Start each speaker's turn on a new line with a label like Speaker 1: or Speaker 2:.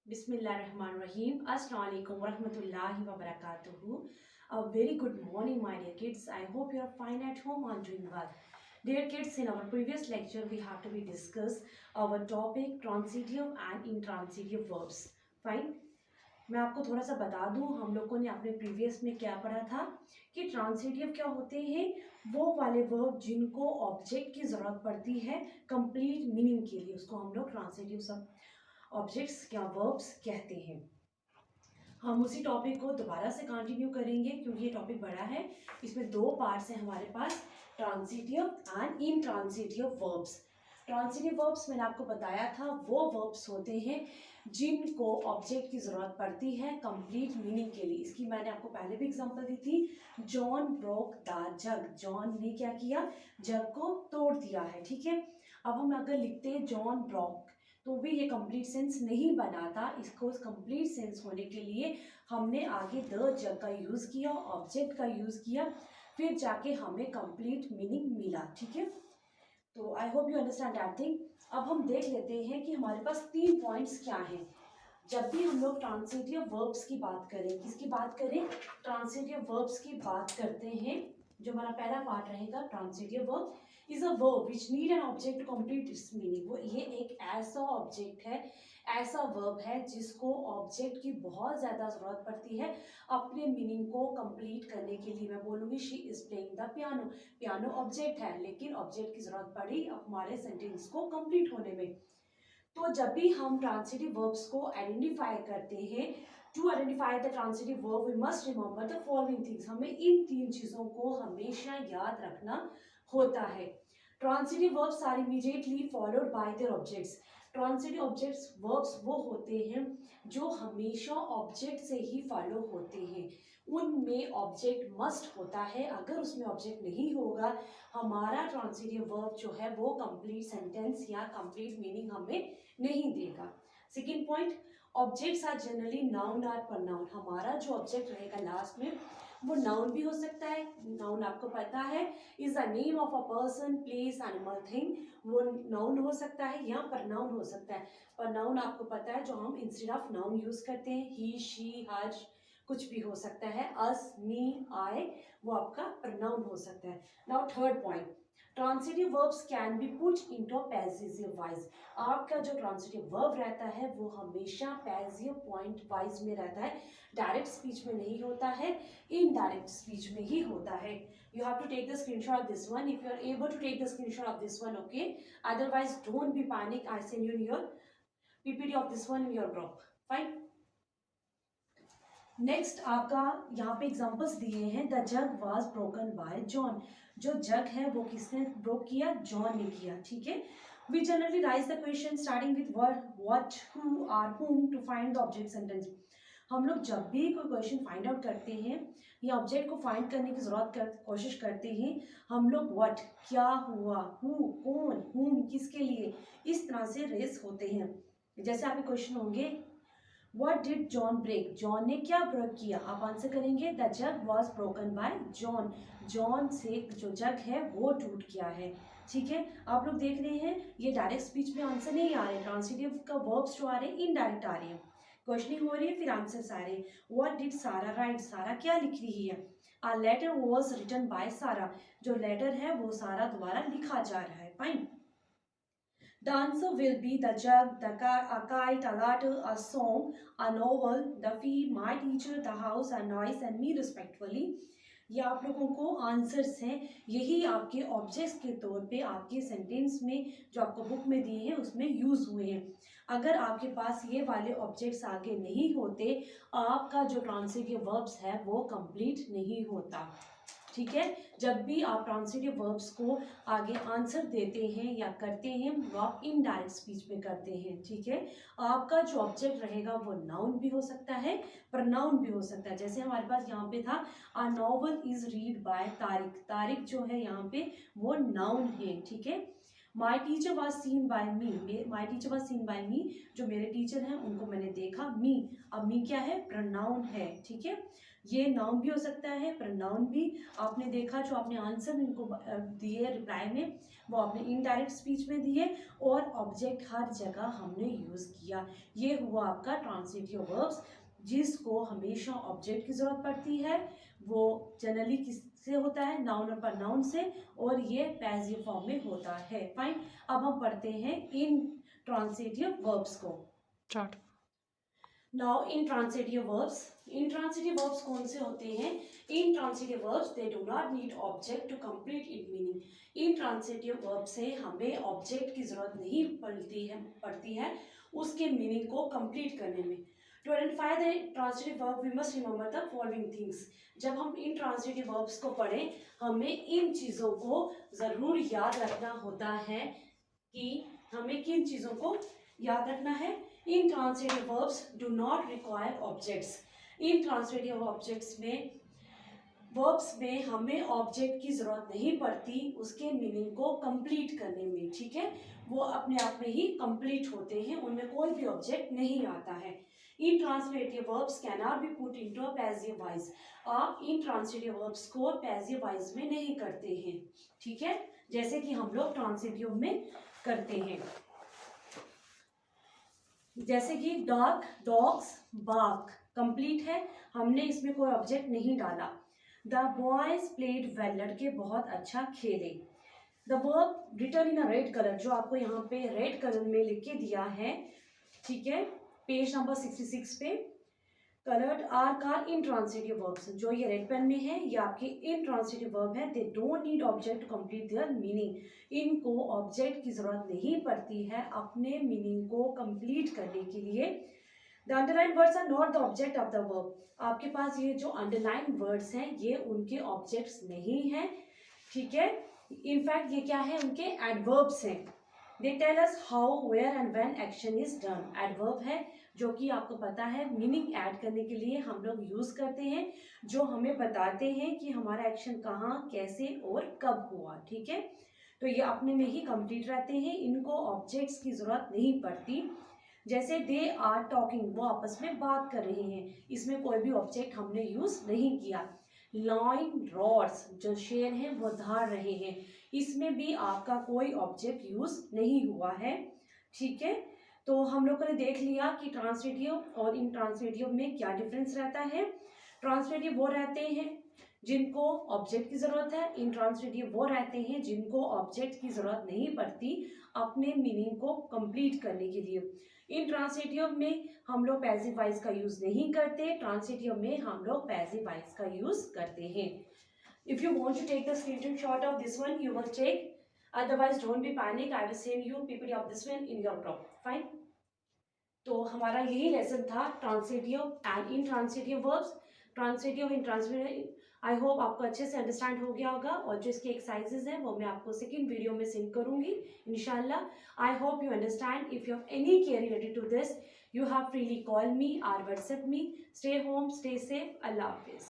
Speaker 1: Bismillahirrahmanirrahim. Assalamu alaikum warahmatullahi wabarakatuh. A very good morning, my dear kids. I hope you are fine at home and doing well. Dear kids, in our previous lecture, we have to be discuss our topic transitive and intransitive verbs. Fine. मैं आपको थोड़ा सा बता दूं, हम लोगों ने अपने प्रीवियस में क्या पढ़ा था कि ट्रांसिटिव क्या होते हैं, वो वाले वर्ब जिनको ऑब्जेक्ट की ज़रूरत पड़ती है कंप्लीट मीनिंग के लिए, उसको हम लोग ट्रांसिटिव सब ऑब्जेक्ट्स या वर्ब्स कहते हैं। हम उसी टॉपिक को दोबारा से कंटिन्यू करेंगे क्योंकि ये टॉपिक बड़ा है। इसमें दो पार्ट्स हैं हमारे पास, transitive and intransitive verbs. Transitive verbs मैंने आपको बताया था वो वर्ब्स होते हैं जिनको ऑब्जेक्ट की ज़रूरत पड़ती है कंप्लीट मीनिंग के लिए। इसकी मैंने आपको पहले भी एग्जांपल दी थी, John broke the jug. John ने क्या किया, जग को तोड़ दिया है। ठीक है, अब हम अगर लिखते हैं जॉन ब्रोक तो भी ये कंप्लीट सेंस नहीं बनाता। इसको कंप्लीट सेंस होने के लिए हमने आगे द जग का यूज़ किया, ऑब्जेक्ट का यूज़ किया, फिर जाके हमें कंप्लीट मीनिंग मिला। ठीक है, तो आई hope you understand that thing. अब हम देख लेते हैं कि हमारे पास 3 पॉइंट्स क्या हैं जब भी हम लोग ट्रांसिटिव वर्ब्स की बात करें। किसकी बात करें? ट्रांसिटिव वर्ब्स की बात करते हैं। जो हमारा पहला पार्ट रहेगा, transitive verb is a verb which need an object to complete its meaning. वो ये एक ऐसा ऑब्जेक्ट है, ऐसा वर्ब है जिसको ऑब्जेक्ट की बहुत ज़्यादा ज़रूरत पड़ती है अपने मीनिंग को कंप्लीट करने के लिए। मैं बोलूँगी she is playing the piano. Piano object है, लेकिन ऑब्जेक्ट की ज़रूरत पड़ी हमारे सेंटेंस को कंप्लीट होने में। तो जब भी हम ट्रांसिटिव वर्ब्स को आइडेंटिफाई करते हैं, to identify the transitive verb we must remember the following things. हमें इन 3 चीज़ों को हमेशा याद रखना होता है। Transitive verbs are immediately followed by their objects. Transitive objects verbs वो होते हैं जो हमेशा ऑब्जेक्ट से ही फॉलो होते हैं। उनमें ऑब्जेक्ट मस्ट होता है। अगर उसमें ऑब्जेक्ट नहीं होगा, हमारा ट्रांसिटिव वर्ब जो है वो कंप्लीट सेंटेंस या कंप्लीट मीनिंग हमें नहीं देगा। Second point, objects are generally noun or pronoun. हमारा जो ऑब्जेक्ट रहेगा लास्ट में वो नाउन भी हो सकता है। नाउन आपको पता है is the name of a person, place, animal, thing. वो नाउन हो सकता है या प्रनाउन हो सकता है। प्रनाउन आपको पता है जो हम इंस्टेड ऑफ नाउन यूज करते हैं, ही, शी, हर, कुछ भी हो सकता है। अस, मी, आई, वो आपका प्रनाउन हो सकता है। Now third point, transitive verbs can be put into passive voice. आपका जो ट्रांसिटिव वर्ब रहता है वो हमेशा पैसिव पॉइंट वाइज में रहता है, डायरेक्ट स्पीच में नहीं होता है, इनडायरेक्ट स्पीच में ही होता है। You have to take the screenshot of this one if you are able to take the screenshot of this one, okay? Otherwise don't be panic, I send you your PPT of this one in your group. Fine. Next आपका यहाँ पे examples दिए हैं, the jug was broken by John. जो जग है वो किसने broke किया? जॉन ने किया। ठीक है, we generally raise the question starting with word what, who, or, whom to find the object sentence. हम लोग जब भी कोई क्वेश्चन फाइंड आउट करते हैं या ऑब्जेक्ट को फाइंड करने की कोशिश करते हैं, हम लोग व्हाट, क्या हुआ, हु, कौन, whom, किसके लिए, इस तरह से रेस होते हैं। जैसे आपके क्वेश्चन होंगे What did John break? John ने क्या ब्रेक किया? आप आंसर करेंगे the jug was broken by John. John से जो जग है वो टूट गया है। ठीक है, आप लोग देख रहे हैं ये डायरेक्ट स्पीच में आंसर नहीं आ रहे, ट्रांसिटिव का वर्ब्स जो आ रहे हैं इनडायरेक्ट आ रहे हैं। क्वेश्चनिंग हो रही है फिर आंसर्स आ रहे हैं। What did Sara write? Sara क्या लिख रही है? A letter was written by Sara. जो लेटर है वो सारा द्वारा लिखा जा रहा है। Fine, the answer will be the jug, a kite, a ladder, a song, a novel, the fee, my teacher, the house, a noise and me respectfully. ये आप लोगों को आंसर्स हैं, यही आपके ऑब्जेक्ट्स के तौर पे आपके सेंटेंस में जो आपको बुक में दिए हैं उसमें यूज़ हुए हैं। अगर आपके पास ये वाले ऑब्जेक्ट्स आगे नहीं होते, आपका जो ट्रांसिटिव वर्ब्स है वो कंप्लीट नहीं होता। ठीक है, जब भी आप ट्रांसिटिव वर्ब्स को आगे आंसर देते हैं या करते हैं वो आप इनडायरेक्ट स्पीच में करते हैं। ठीक है, आपका जो ऑब्जेक्ट रहेगा वो नाउन भी हो सकता है, प्रनाउन भी हो सकता है। जैसे हमारे पास यहाँ पे था a novel is read by Tariq. Tariq जो है यहाँ पे वो नाउन है। ठीक है, my teacher was seen by me. My teacher was seen by me, जो मेरे टीचर हैं उनको मैंने देखा। मी, अब मी क्या है? प्रनाउन है। ठीक है, ये नाउन भी हो सकता है, प्रोनाउन भी। आपने देखा जो आपने आंसर इनको दिए रिप्लाई में, वो आपने इनडायरेक्ट स्पीच में दिए, और ऑब्जेक्ट हर जगह हमने यूज़ किया। ये हुआ आपका ट्रांसिटिव वर्ब्स, जिसको हमेशा ऑब्जेक्ट की ज़रूरत पड़ती है। वो जनरली किससे होता है, नाउन और प्रोनाउन से, और ये पैसिव फॉर्म में होता है। फाइन, अब हम पढ़ते हैं इन ट्रांसिटिव वर्ब्स को।
Speaker 2: Start.
Speaker 1: Now intransitive verbs, intransitive verbs कौन से होते हैं? Intransitive verbs they do not need object to complete its meaning. Intransitive verb से हमें ऑब्जेक्ट की जरूरत नहीं पड़ती है उसके मीनिंग को कंप्लीट करने में। To identify the transitive verb we must remember the following things. जब हम intransitive verbs को पढ़ें, हमें इन चीज़ों को ज़रूर याद रखना होता है कि हमें किन चीज़ों को याद रखना है। Intransitive verbs do not require objects. Intransitive verbs में हमें ऑब्जेक्ट की जरूरत नहीं पड़ती उसके मीनिंग को कंप्लीट करने में, ठीक है। वो अपने आप में ही कंप्लीट होते हैं, उनमें कोई भी ऑब्जेक्ट नहीं आता है। Intransitive verbs cannot be put into a passive voice. आप intransitive verbs को passive voice में नहीं करते हैं, ठीक है, जैसे कि हम लोग ट्रांसिटिव में करते हैं। जैसे कि डॉग, डॉग्स, बार्क कंप्लीट है, हमने इसमें कोई ऑब्जेक्ट नहीं डाला। द बॉयज प्लेड वेल, लड़के बहुत अच्छा खेले। The verb written in a red colour, जो आपको यहाँ पे रेड कलर में लिख के दिया है, ठीक है, पेज नंबर 66 पे। Coloured are car intransitive verbs, जो ये रेड पेन में है ये आपके इंट्रांसिटिव वर्ब है। They don't need object to complete their meaning, इनको ऑब्जेक्ट की जरूरत नहीं पड़ती है अपने मीनिंग को कंप्लीट करने के लिए। The underline words are not the object of the verb, आपके पास ये जो अंडरलाइन वर्ड्स हैं ये उनके ऑब्जेक्ट्स नहीं है, ठीक है। इनफैक्ट ये क्या है, उनके एडवर्ब्स हैं। They tell us how, where and when action is done, adverb है जो कि आपको पता है मीनिंग ऐड करने के लिए हम लोग यूज करते हैं, जो हमें बताते हैं कि हमारा एक्शन कहाँ, कैसे और कब हुआ, ठीक है। तो ये अपने में ही कंप्लीट रहते हैं, इनको ऑब्जेक्ट्स की जरूरत नहीं पड़ती। जैसे दे आर टॉकिंग, वो आपस में बात कर रहे हैं, इसमें कोई भी ऑब्जेक्ट हमने यूज नहीं किया। लाइन रॉड्स, जो शेर हैं वो धार रहे हैं, इसमें भी आपका कोई ऑब्जेक्ट यूज नहीं हुआ है, ठीक है। तो हम लोगों ने देख लिया कि ट्रांसलेटिव और इंट्रांसलेटिव में क्या डिफरेंस रहता है। ट्रांसलेटिव वो रहते हैं जिनको ऑब्जेक्ट की जरूरत है, इंट्रांसलेटिव वो रहते हैं जिनको ऑब्जेक्ट की जरूरत नहीं पड़ती अपने मीनिंग को कंप्लीट करने के लिए। इंट्रांसलेटिव में हम लोग पैसिव वॉइस का यूज नहीं करते, ट्रांसलेटिव में हम लोग पैसिव वॉइस का यूज करते हैं। If you want to take the screenshot of this one you will take, otherwise don't be panic, I will send you ppt of this one in your group, fine। तो हमारा यही lesson था transitive and intransitive verbs, transitive intransitive. I hope आपको अच्छे से understand हो गया होगा, और जो इसके एक्सरसाइजेज हैं वो मैं आपको सेकंड वीडियो में सेंड करूंगी इंशाल्लाह। I hope you understand. If you have any query related to this, you have freely call me or WhatsApp me. Stay home, stay safe. Allah Hafiz.